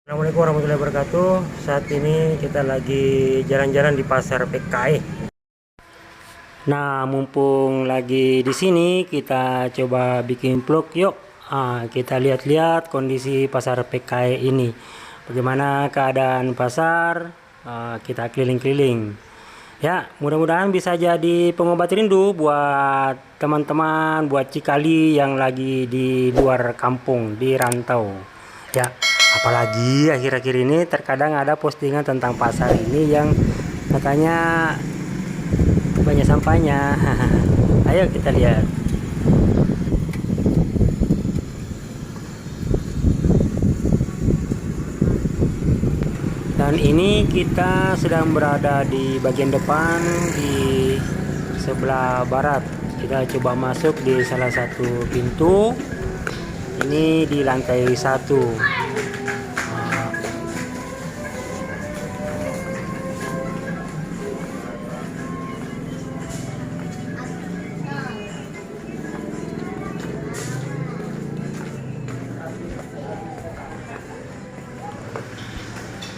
Assalamualaikum warahmatullahi wabarakatuh. Saat ini kita lagi jalan-jalan di pasar PKI. Nah, mumpung lagi di sini, kita coba bikin vlog yuk. Kita lihat-lihat kondisi pasar PKI ini. Bagaimana keadaan pasar? Kita keliling-keliling. Ya, mudah-mudahan bisa jadi pengobat rindu buat teman-teman, buat Cikali yang lagi di luar kampung, di rantau. Ya, apalagi akhir-akhir ini terkadang ada postingan tentang pasar ini yang katanya banyak sampahnya. Ayo kita lihat. Dan ini kita sedang berada di bagian depan di sebelah barat. Kita coba masuk di salah satu pintu. Ini di lantai 1.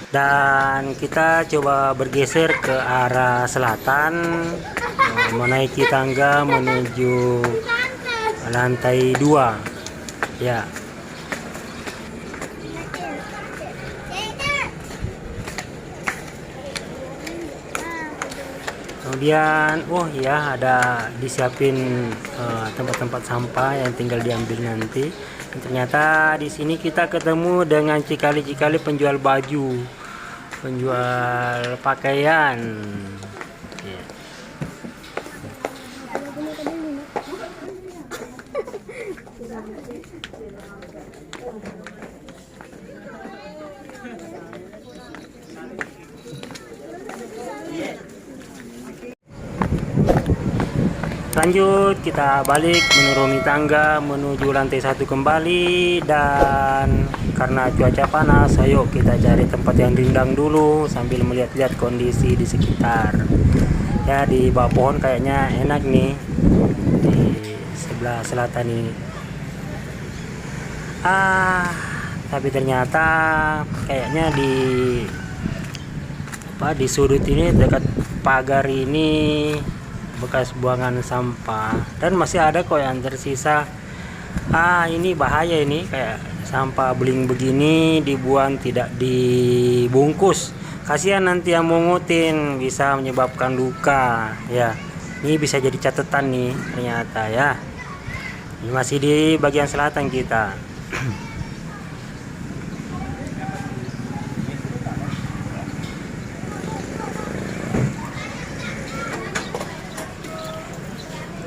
Dan kita coba bergeser ke arah selatan, menaiki tangga menuju lantai 2. Ya. Kemudian, oh ya, ada disiapin tempat-tempat sampah yang tinggal diambil nanti. Dan ternyata di sini kita ketemu dengan Cikali-Cikali penjual baju, penjual pakaian. Ya. Lanjut, kita balik menuruni tangga menuju lantai 1 kembali. Dan karena cuaca panas, ayo kita cari tempat yang rindang dulu sambil melihat-lihat kondisi di sekitar. Ya, di bawah pohon kayaknya enak nih, di sebelah selatan ini. Tapi ternyata kayaknya di sudut ini, dekat pagar ini, bekas buangan sampah dan masih ada kok yang tersisa. Ini bahaya, ini kayak sampah beling begini dibuang tidak dibungkus, kasihan nanti yang mungutin, bisa menyebabkan luka. Ya, ini bisa jadi catatan nih ternyata. Ya, ini masih di bagian selatan kita.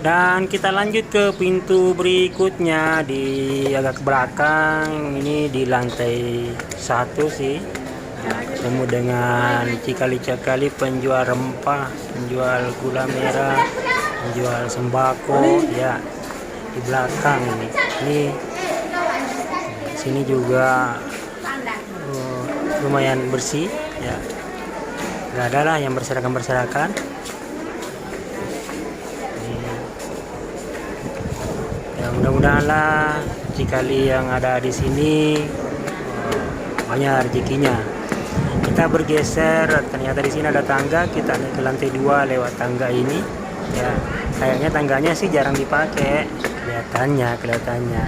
Dan kita lanjut ke pintu berikutnya di agak ke belakang. Ini di lantai 1 sih. Nah, ketemu dengan Cikali-Cikali penjual rempah, penjual gula merah, penjual sembako. Ya, di belakang ini. Sini juga lumayan bersih. Ya, nggak ada lah yang berserakan. Mudah-mudahan lah Cikali yang ada di sini banyak rezekinya. Kita bergeser, ternyata di sini ada tangga, kita naik ke lantai 2 lewat tangga ini. Ya, kayaknya tangganya sih jarang dipakai, kelihatannya.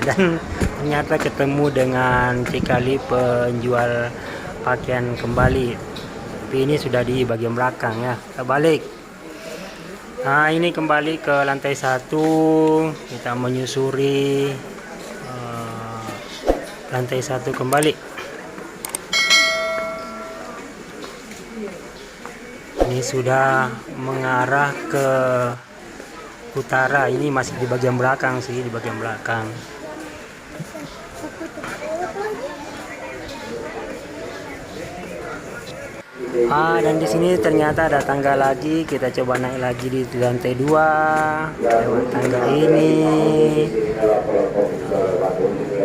Dan ternyata ketemu dengan Cikali penjual pakaian kembali. Tapi ini sudah di bagian belakang ya. Kita balik. Nah, ini kembali ke lantai 1. Kita menyusuri lantai 1 kembali. Ini sudah mengarah ke utara. Ini masih di bagian belakang sih, di bagian belakang. Dan di sini ternyata ada tangga lagi. Kita coba naik lagi di lantai 2 lewat tangga ini.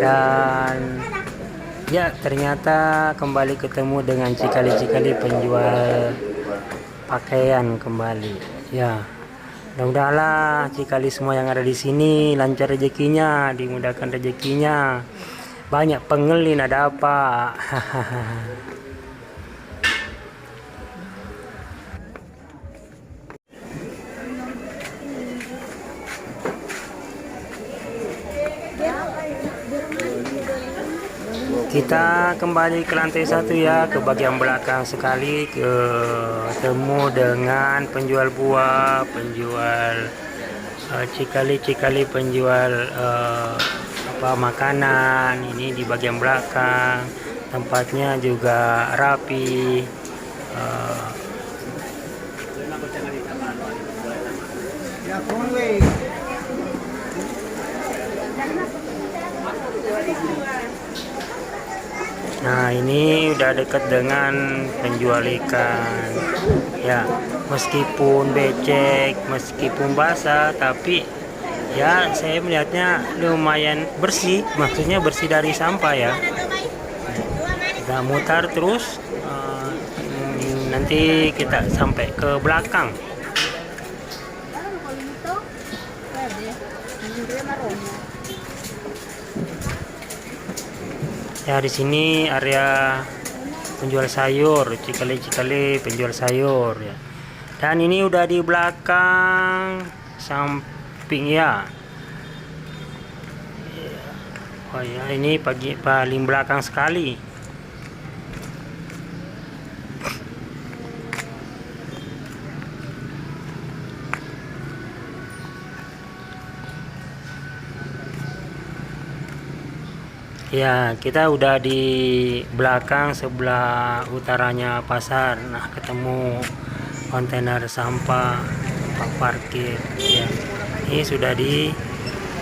Dan ya, ternyata kembali ketemu dengan Cikali-Cikali penjual pakaian kembali. Ya, mudah-mudahan Cikali semua yang ada di sini lancar rezekinya, dimudahkan rezekinya. Banyak pengelin, ada apa? Kita kembali ke lantai 1 ya, ke bagian belakang sekali, ketemu dengan penjual buah, penjual cikali-cikali, penjual makanan. Ini di bagian belakang, tempatnya juga rapi. Nah, ini udah dekat dengan penjual ikan ya, meskipun becek, meskipun basah, tapi ya saya melihatnya lumayan bersih, maksudnya bersih dari sampah ya. Kita mutar terus, nanti kita sampai ke belakang. Ya, di sini area penjual sayur, cikali-cikali penjual sayur ya. Dan ini udah di belakang samping ya. Oh ya, ini paling belakang sekali. Ya, kita udah di belakang sebelah utaranya pasar. Nah, ketemu kontainer sampah, tempat parkir ya. Ini sudah di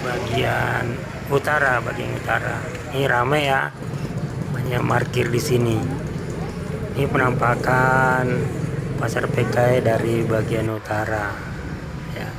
bagian utara, Ini ramai ya, banyak parkir di sini. Ini penampakan pasar PKI dari bagian utara ya.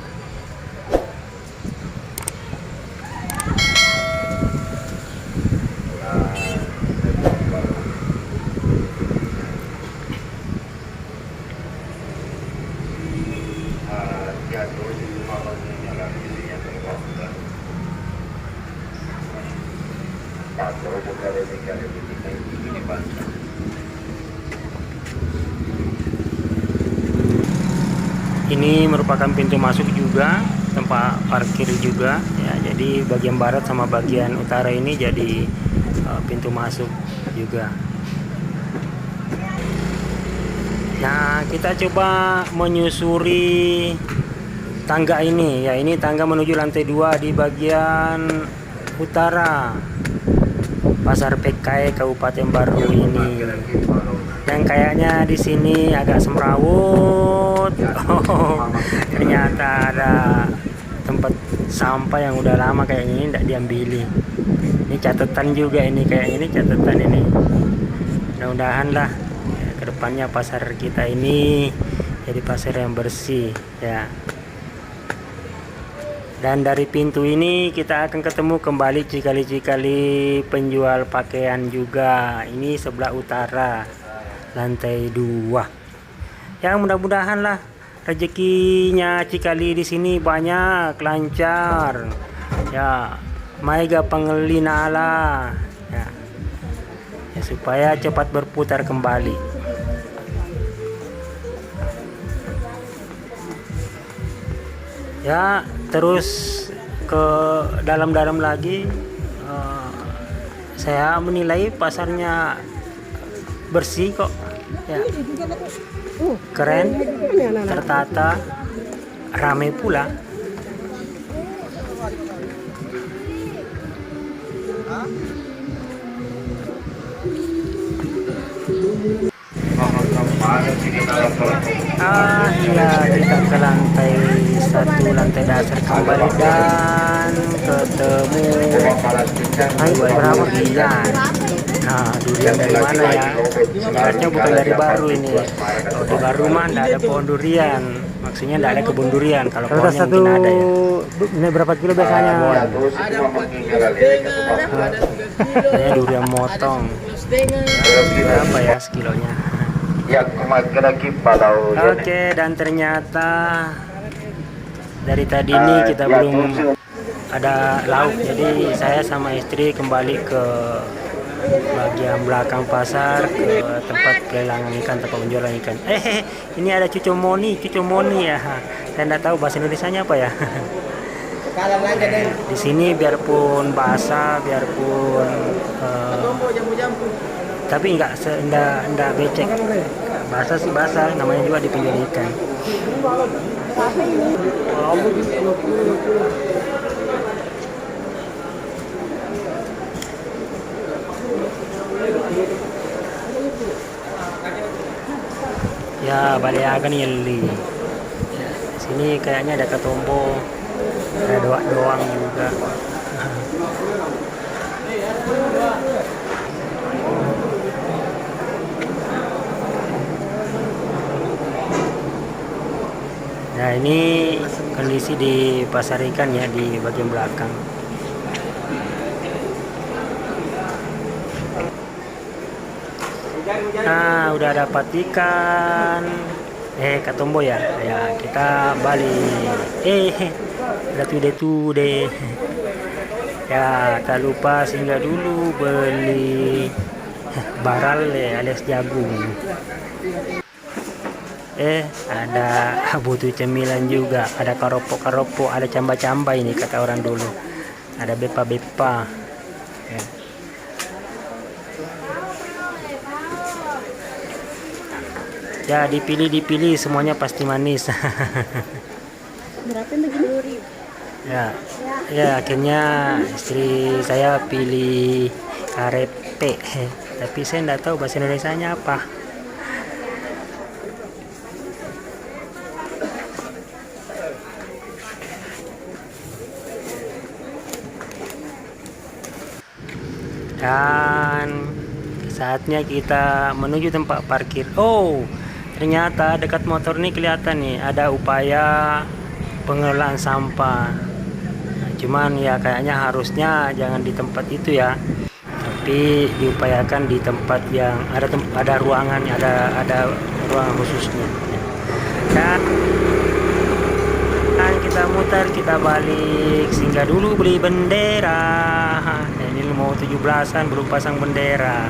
Ini merupakan pintu masuk juga, tempat parkir juga ya. Jadi bagian barat sama bagian utara ini jadi pintu masuk juga. Nah, kita coba menyusuri tangga ini ya. Ini tangga menuju lantai 2 di bagian utara Pasar PKI Kabupaten Baru ini. Dan kayaknya di sini agak semrawut. Oh, ternyata ada tempat sampah yang udah lama kayaknya ini tidak diambili. Ini catatan juga ini, kayaknya ini catatan ini. Mudah-mudahan lah ya, kedepannya pasar kita ini jadi pasar yang bersih ya. Dan dari pintu ini kita akan ketemu kembali cikali-cikali penjual pakaian juga. Ini sebelah utara, lantai 2. Ya, mudah-mudahan lah rezekinya Cikali di sini banyak, lancar. Ya, maiga pengelinala. Ya. Ya, supaya cepat berputar kembali. Ya, terus ke dalam-dalam lagi, saya menilai pasarnya bersih kok ya, keren, tertata, ramai pula. Iya, kita ke lantai 1, lantai dasar kembali dan ketemu durian. Nah, durian dari mana ya? Sebenarnya bukan dari Baru ini. Kalau di Baru mah tidak ada pohon durian. Maksudnya tidak ada kebun durian. Kalau pohonnya mungkin ada ya. Ini berapa kilo biasanya? Ini durian motong. Berapa ya sekilonya? Oke, dan ternyata dari tadi ini kita belum ada lauk. Jadi saya sama istri kembali ke bagian belakang pasar, ke tempat pelelangan ikan, tempat penjualan ikan. Ini ada cucumoni ya. Saya tidak tahu bahasa Indonesianya apa ya. Di sini biarpun basah, biarpun tapi enggak becek. Basah sih basah, namanya juga di pinggir ikan. Ya, baliakan yeli. Ya, sini kayaknya ada ketombo, ada doang juga. Nah, ini kondisi di pasar ikan ya, di bagian belakang. Nah, udah dapat ikan. Katombo ya. Ya, kita balik. Udah tude. Ya, tak lupa singgah dulu beli baral ya, alias jagung. Ada butuh cemilan juga, ada karopo, ada camba ini kata orang dulu. Ada bepa. Ya. Ya, dipilih semuanya pasti manis. Berapa begini? Ya, akhirnya istri saya pilih karepe. Tapi saya tidak tahu bahasa Indonesianya apa. Dan saatnya kita menuju tempat parkir. Ternyata dekat motor ini kelihatan nih ada upaya pengelolaan sampah. Nah, cuman ya kayaknya harusnya jangan di tempat itu ya, tapi diupayakan di tempat yang ada ruangan, ada ruang khususnya. Dan kita mutar, kita balik, singgah dulu beli bendera. Ini mau 17-an belum pasang bendera,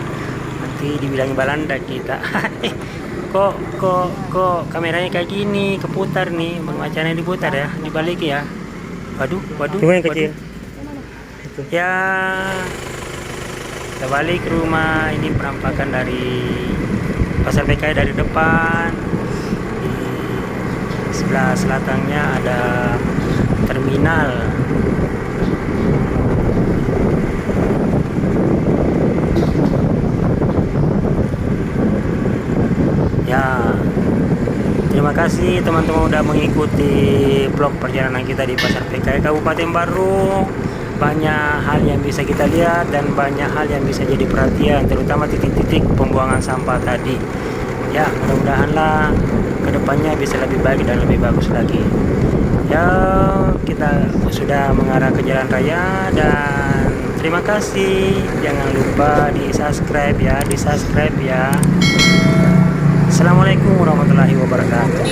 nanti dibilang Belanda kita. Kok kameranya kayak gini, keputar nih, acaranya diputar ya, dibalik ya. Waduh. Kecil. Ya, kita balik ke rumah. Ini penampakan dari pasar PKI dari depan. Di sebelah selatannya ada terminal. Ya, terima kasih teman-teman udah mengikuti vlog perjalanan kita di Pasar PKI Kabupaten Baru. Banyak hal yang bisa kita lihat dan banyak hal yang bisa jadi perhatian, terutama titik-titik pembuangan sampah tadi. Ya, mudah-mudahanlah kedepannya bisa lebih baik dan lebih bagus lagi. Ya, kita sudah mengarah ke jalan raya dan terima kasih. Jangan lupa di subscribe ya. Assalamualaikum warahmatullahi wabarakatuh.